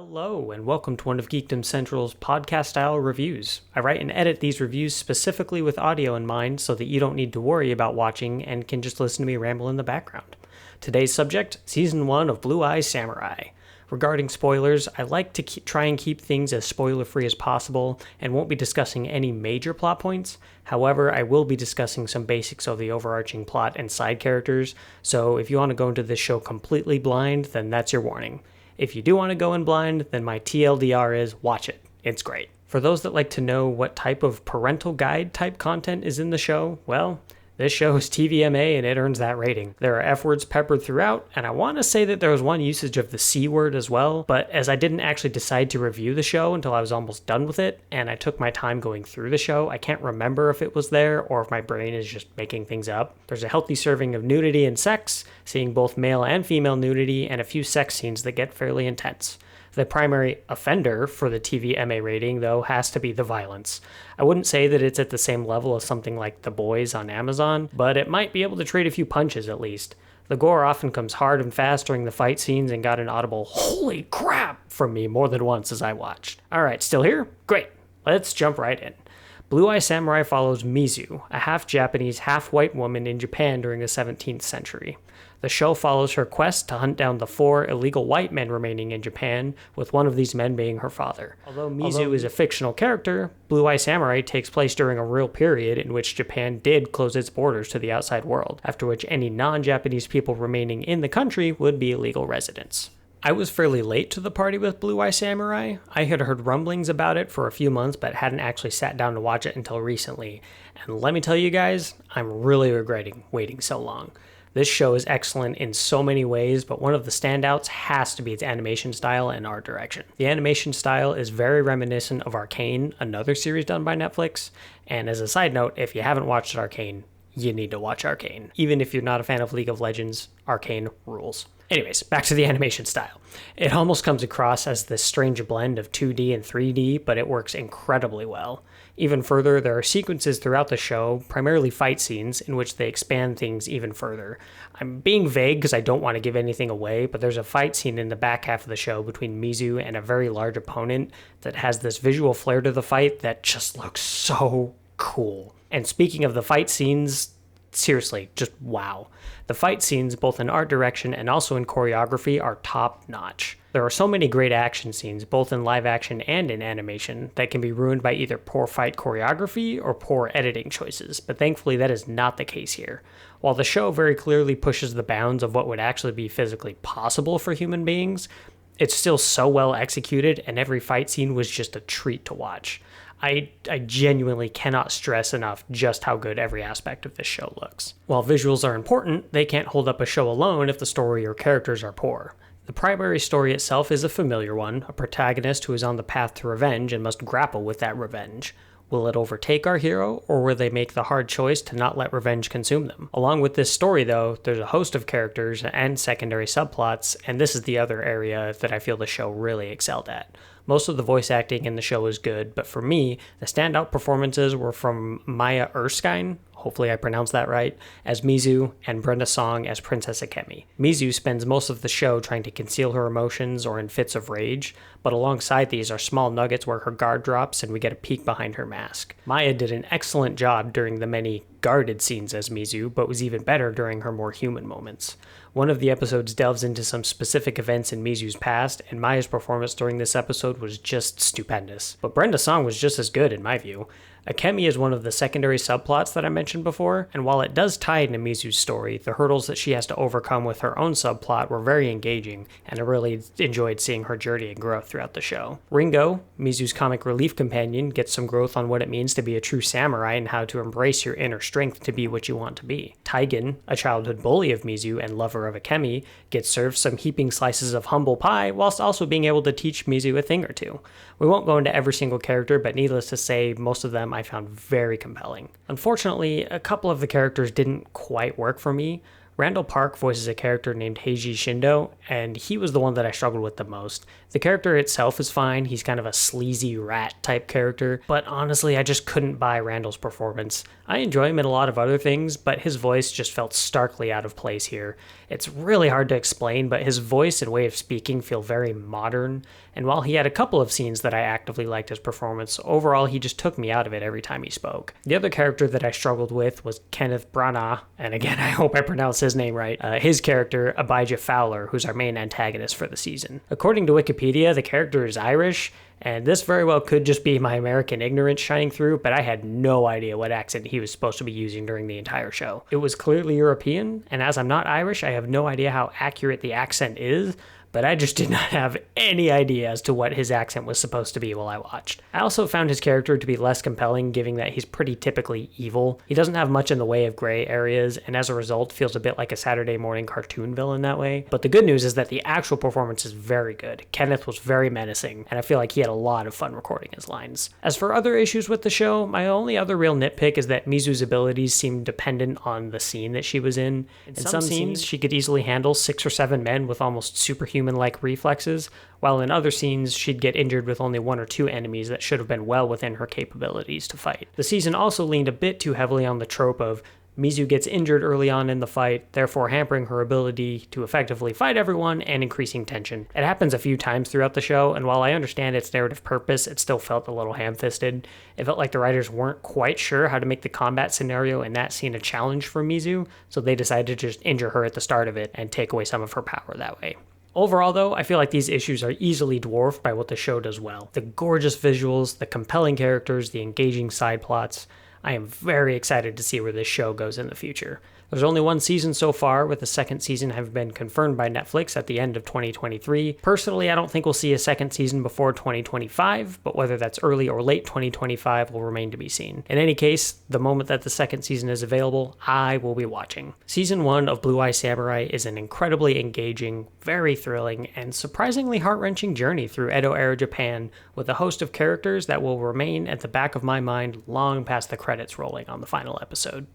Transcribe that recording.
Hello, and welcome to one of Geekdom Central's podcast-style reviews. I write and edit these reviews specifically with audio in mind so that you don't need to worry about watching and can just listen to me ramble in the background. Today's subject, Season 1 of Blue Eye Samurai. Regarding spoilers, I like to try and keep things as spoiler-free as possible and won't be discussing any major plot points. However, I will be discussing some basics of the overarching plot and side characters, so if you want to go into this show completely blind, then that's your warning. If you do want to go in blind, then my TLDR is watch it. It's great. For those that like to know what type of parental guide type content is in the show, well, this show is TVMA and it earns that rating. There are F words peppered throughout, and I want to say that there was one usage of the C word as well, but as I didn't actually decide to review the show until I was almost done with it, and I took my time going through the show, I can't remember if it was there or if my brain is just making things up. There's a healthy serving of nudity and sex, seeing both male and female nudity, and a few sex scenes that get fairly intense. The primary offender for the TVMA rating, though, has to be the violence. I wouldn't say that it's at the same level as something like The Boys on Amazon, but it might be able to trade a few punches at least. The gore often comes hard and fast during the fight scenes and got an audible "holy crap" from me more than once as I watched. Alright, still here? Great. Let's jump right in. Blue Eye Samurai follows Mizu, a half-Japanese, half-white woman in Japan during the 17th century. The show follows her quest to hunt down the 4 illegal white men remaining in Japan, with one of these men being her father. Although Mizu is a fictional character, Blue Eye Samurai takes place during a real period in which Japan did close its borders to the outside world, after which any non-Japanese people remaining in the country would be illegal residents. I was fairly late to the party with Blue Eye Samurai. I had heard rumblings about it for a few months, but hadn't actually sat down to watch it until recently. And let me tell you guys, I'm really regretting waiting so long. This show is excellent in so many ways, but one of the standouts has to be its animation style and art direction. The animation style is very reminiscent of Arcane, another series done by Netflix. And as a side note, if you haven't watched Arcane, you need to watch Arcane. Even if you're not a fan of League of Legends, Arcane rules. Anyways, back to the animation style. It almost comes across as this strange blend of 2D and 3D, but it works incredibly well. Even further, there are sequences throughout the show, primarily fight scenes, in which they expand things even further. I'm being vague because I don't want to give anything away, but there's a fight scene in the back half of the show between Mizu and a very large opponent that has this visual flair to the fight that just looks so cool. And speaking of the fight scenes, seriously, just wow. The fight scenes, both in art direction and also in choreography, are top-notch. There are so many great action scenes, both in live action and in animation, that can be ruined by either poor fight choreography or poor editing choices, but thankfully that is not the case here. While the show very clearly pushes the bounds of what would actually be physically possible for human beings, it's still so well executed, and every fight scene was just a treat to watch. I genuinely cannot stress enough just how good every aspect of this show looks. While visuals are important, they can't hold up a show alone if the story or characters are poor. The primary story itself is a familiar one, a protagonist who is on the path to revenge and must grapple with that revenge. Will it overtake our hero, or will they make the hard choice to not let revenge consume them? Along with this story, though, there's a host of characters and secondary subplots, and this is the other area that I feel the show really excelled at. Most of the voice acting in the show is good, but for me, the standout performances were from Maya Erskine, hopefully I pronounced that right, as Mizu, and Brenda Song as Princess Akemi. Mizu spends most of the show trying to conceal her emotions or in fits of rage, but alongside these are small nuggets where her guard drops and we get a peek behind her mask. Maya did an excellent job during the many guarded scenes as Mizu, but was even better during her more human moments. One of the episodes delves into some specific events in Mizu's past, and Maya's performance during this episode was just stupendous. But Brenda Song was just as good in my view. Akemi is one of the secondary subplots that I mentioned before, and while it does tie into Mizu's story, the hurdles that she has to overcome with her own subplot were very engaging, and I really enjoyed seeing her journey and growth throughout the show. Ringo, Mizu's comic relief companion, gets some growth on what it means to be a true samurai and how to embrace your inner strength to be what you want to be. Taigen, a childhood bully of Mizu and lover of Akemi, gets served some heaping slices of humble pie whilst also being able to teach Mizu a thing or two. We won't go into every single character, but needless to say, most of them I found very compelling. Unfortunately, a couple of the characters didn't quite work for me. Randall Park voices a character named Heiji Shindo, and he was the one that I struggled with the most. The character itself is fine, he's kind of a sleazy rat type character, but honestly I just couldn't buy Randall's performance. I enjoy him in a lot of other things, but his voice just felt starkly out of place here. It's really hard to explain, but his voice and way of speaking feel very modern, and while he had a couple of scenes that I actively liked his performance, overall he just took me out of it every time he spoke. The other character that I struggled with was Kenneth Branagh, and again I hope I pronounced his name right, his character Abijah Fowler, who's our main antagonist for the season. According to Wikipedia, the character is Irish, and this very well could just be my American ignorance shining through, but I had no idea what accent he was supposed to be using during the entire show. It was clearly European, and as I'm not Irish, I have no idea how accurate the accent is, but I just did not have any idea as to what his accent was supposed to be while I watched. I also found his character to be less compelling, given that he's pretty typically evil. He doesn't have much in the way of gray areas, and as a result feels a bit like a Saturday morning cartoon villain that way. But the good news is that the actual performance is very good. Kenneth was very menacing, and I feel like he had a lot of fun recording his lines. As for other issues with the show, my only other real nitpick is that Mizu's abilities seem dependent on the scene that she was in. In some scenes, she could easily handle 6 or 7 men with almost superhuman-like reflexes, while in other scenes she'd get injured with only 1 or 2 enemies that should have been well within her capabilities to fight. The season also leaned a bit too heavily on the trope of Mizu gets injured early on in the fight, therefore hampering her ability to effectively fight everyone and increasing tension. It happens a few times throughout the show, and while I understand its narrative purpose, it still felt a little ham-fisted. It felt like the writers weren't quite sure how to make the combat scenario in that scene a challenge for Mizu, so they decided to just injure her at the start of it and take away some of her power that way. Overall, though, I feel like these issues are easily dwarfed by what the show does well. The gorgeous visuals, the compelling characters, the engaging side plots. I am very excited to see where this show goes in the future. There's only 1 season so far, with the second season having been confirmed by Netflix at the end of 2023. Personally, I don't think we'll see a second season before 2025, but whether that's early or late 2025 will remain to be seen. In any case, the moment that the second season is available, I will be watching. Season 1 of Blue Eye Samurai is an incredibly engaging, very thrilling, and surprisingly heart-wrenching journey through Edo-era Japan, with a host of characters that will remain at the back of my mind long past the credits rolling on the final episode.